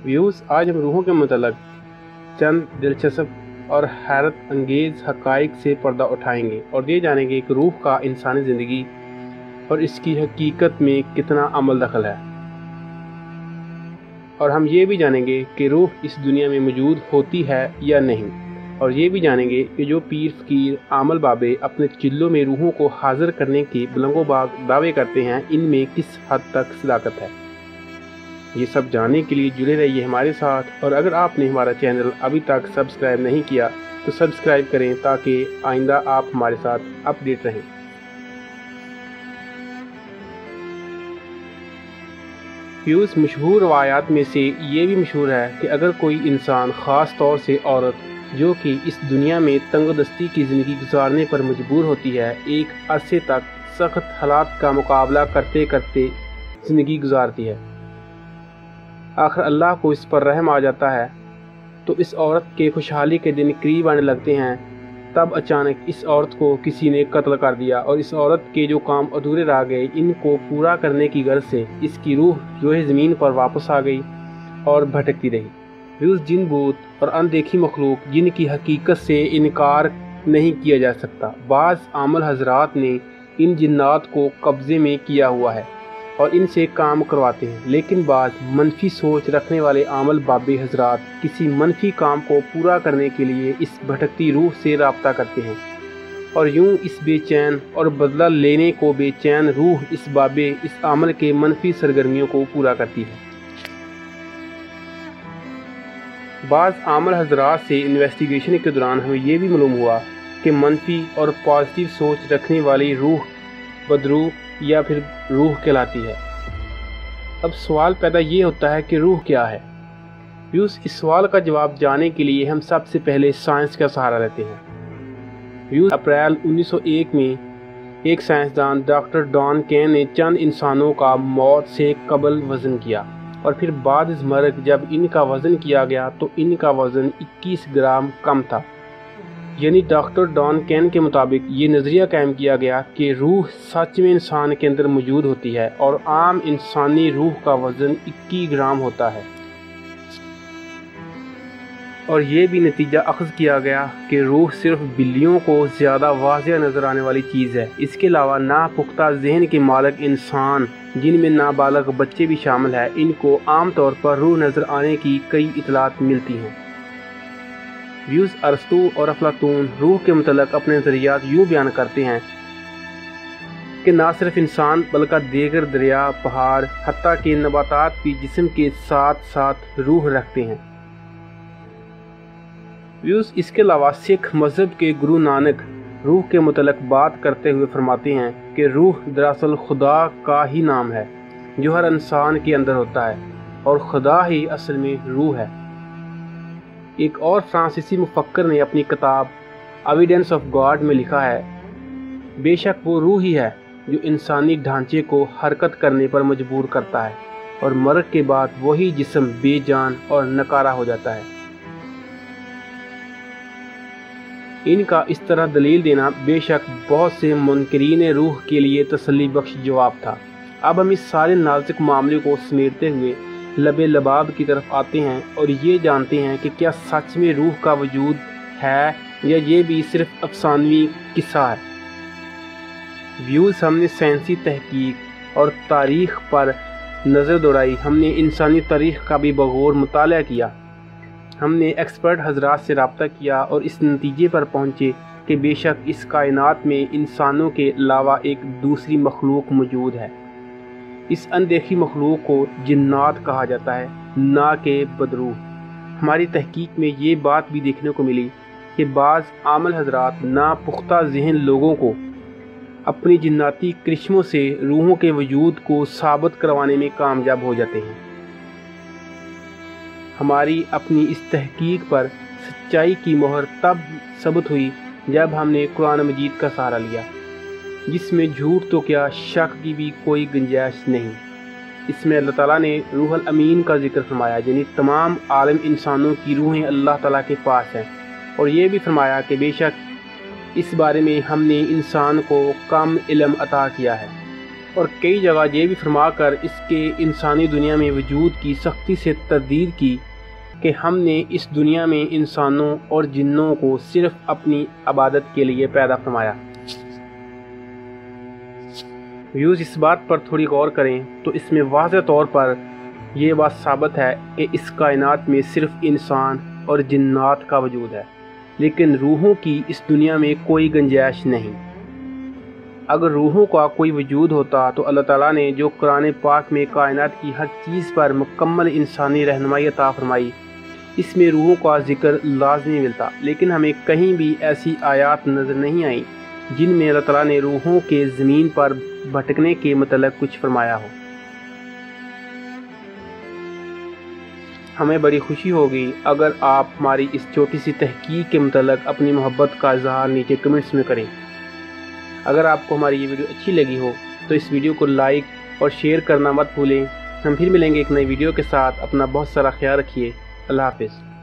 Views आज हम रूहों के मतलब चंद दिलचस्प और हैरत अंगेज़ हक़ाइक़ से पर्दा उठाएंगे और ये जानेंगे कि रूह का इंसानी ज़िंदगी और इसकी हकीकत में कितना अमल दखल है। और हम ये भी जानेंगे कि रूह इस दुनिया में मौजूद होती है या नहीं, और ये भी जानेंगे कि जो पीर फ़कीर आमल बाबे अपने चिल्लों में रूहों को हाज़िर करने के बुलंदोबाग दावे करते हैं, इनमें किस हद तक सदाकत है। ये सब जानने के लिए जुड़े रहिए हमारे साथ, और अगर आपने हमारा चैनल अभी तक सब्सक्राइब नहीं किया तो सब्सक्राइब करें ताकि आइंदा आप हमारे साथ अपडेट रहें। व्यूज़ मशहूर रवायात में से ये भी मशहूर है कि अगर कोई इंसान ख़ास तौर से औरत जो कि इस दुनिया में तंगदस्ती की ज़िंदगी गुजारने पर मजबूर होती है, एक अरसे तक सख्त हालात का मुकाबला करते करते ज़िंदगी गुजारती है, आखिर अल्लाह को इस पर रहम आ जाता है तो इस औरत के खुशहाली के दिन करीब आने लगते हैं। तब अचानक इस औरत को किसी ने कत्ल कर दिया और इस औरत के जो काम अधूरे रह गए, इनको पूरा करने की गर्ज से इसकी रूह रोए ज़मीन पर वापस आ गई और भटकती रही। व्यूज़ जिन भूत और अनदेखी मखलूक जिनकी हकीकत से इनकार नहीं किया जा सकता, बाज़ आमल हजरात ने इन जिन्नात को कब्ज़े में किया हुआ है और इनसे काम करवाते हैं, लेकिन बाज़ मनफी सोच रखने वाले आमल बाबे हजरात किसी मनफी काम को पूरा करने के लिए इस भटकती रूह से रब्ता करते हैं और यूं इस बेचैन और बदला लेने को बेचैन रूह इस बाबे इस आमल के मनफी सरगर्मियों को पूरा करती है। बाज़ आमल हजरात से इन्वेस्टिगेशन के दौरान हमें यह भी मालूम हुआ कि मनफी और पॉजिटिव सोच रखने वाली रूह बदरूह या फिर रूह कहलाती है। अब सवाल पैदा ये होता है कि रूह क्या है। व्यूज़ इस सवाल का जवाब जानने के लिए हम सबसे पहले साइंस का सहारा लेते हैं। व्यूज़ अप्रैल 1901 में एक साइंसदान डॉक्टर डॉन केन ने चंद इंसानों का मौत से कबल वज़न किया और फिर बाद इस मर्ग जब इनका वज़न किया गया तो इनका वज़न 21 ग्राम कम था। यानी डॉक्टर डॉन केन के मुताबिक ये नज़रिया कायम किया गया कि रूह सच में इंसान के अंदर मौजूद होती है और आम इंसानी रूह का वज़न 21 ग्राम होता है। और ये भी नतीजा अख़ज़ किया गया कि रूह सिर्फ बिल्लियों को ज़्यादा वाज़ेह नज़र आने वाली चीज़ है। इसके अलावा नापुख्ता ज़हन के मालिक इंसान, जिनमें नाबालग बच्चे भी शामिल हैं, इनको आम तौर पर रूह नज़र आने की कई इतलात मिलती हैं। व्यूज़ अरस्तू और अफलातून रूह के मुतल्लिक़ अपने नज़रियात यूँ बयान करते हैं कि ना सिर्फ इंसान बल्कि दीगर दरिया, पहाड़, हत्ता के नबातात भी जिस्म के साथ साथ रूह रखते हैं। व्यूज़ इसके अलावा सिख मज़हब के गुरु नानक रूह के मुतल्लिक़ बात करते हुए फरमाते हैं कि रूह दरअसल खुदा का ही नाम है जो हर इंसान के अंदर होता है और खुदा ही असल में रूह है। एक और फ्रांसीसी मुफक्कर ने अपनी किताब एविडेंस ऑफ गॉड में लिखा है, बेशक वो रूह ही है जो इंसानी ढांचे को हरकत करने पर मजबूर करता है और मर्ग के बाद वही जिस्म बेजान और नकारा हो जाता है। इनका इस तरह दलील देना बेशक बहुत से मुनकरीन रूह के लिए तसल्ली बख्श जवाब था। अब हम इस सारे नाजुक मामले को समेटते हुए लबे लबाब की तरफ आते हैं और ये जानते हैं कि क्या सच में रूह का वजूद है या ये भी सिर्फ अफसानवी किस्सा है। व्यूज़ हमने साइंसी तहकीक और तारीख़ पर नज़र दौड़ाई, हमने इंसानी तारीख़ का भी बगौर मुताला किया, हमने एक्सपर्ट हजरात से रब्ता किया और इस नतीजे पर पहुँचे कि बेशक इस कायनात में इंसानों के अलावा एक दूसरी मखलूक मौजूद है। इस अनदेखी मखलूक को जिन्नात कहा जाता है, ना कि बदरूह। हमारी तहकीक में ये बात भी देखने को मिली कि बाज़ आमल हजरात नापुख्ता ज़हन लोगों को अपनी जिन्नाती करिश्मों से रूहों के वजूद को साबित करवाने में कामयाब हो जाते हैं। हमारी अपनी इस तहकीक पर सच्चाई की मोहर तब सबूत हुई जब हमने कुरान मजीद का सहारा लिया, जिसमें झूठ तो क्या शक की भी कोई गुंजाइश नहीं। इसमें अल्लाह ताला ने रूहुल अमीन का जिक्र फरमाया, यानी तमाम आलम इंसानों की रूहें अल्लाह ताला के पास हैं, और ये भी फरमाया कि बेशक इस बारे में हमने इंसान को कम इल्म अता किया है اور کئی جگہ یہ بھی فرما کر اس کے انسانی دنیا میں وجود کی سختی سے تردید کی کہ ہم نے اس دنیا میں انسانوں اور جنوں کو صرف اپنی عبادت کے لیے پیدا فرمایا۔ ویوز اس بات پر تھوڑی غور کریں تو اس میں واضح طور پر یہ بات ثابت ہے کہ اس کائنات میں صرف انسان اور جنات کا وجود ہے، لیکن روحوں کی اس دنیا میں کوئی گنجائش نہیں۔ اگر روحوں کا کوئی وجود ہوتا تو اللہ تعالیٰ نے جو قرآن پاک میں کائنات کی ہر چیز پر مکمل انسانی رہنمائی عطا فرمائی، اس میں روحوں کا ذکر لازمی ملتا، لیکن ہمیں کہیں بھی ایسی آیات نظر نہیں آئیں جن میں اللہ تعالیٰ نے روحوں کے زمین پر بھٹکنے کے متعلق کچھ فرمایا ہو۔ ہمیں بڑی خوشی ہوگی اگر آپ ہماری اس چھوٹی سی تحقیق کے متعلق اپنی محبت کا اظہار نیچے کمنٹس میں کریں۔ اگر آپ کو ہماری یہ ویڈیو اچھی لگی ہو تو اس ویڈیو کو لائک اور شیئر کرنا مت بھولیں۔ ہم پھر ملیں گے ایک نئی ویڈیو کے ساتھ۔ اپنا بہت سارا خیال رکھیے۔ اللہ حافظ۔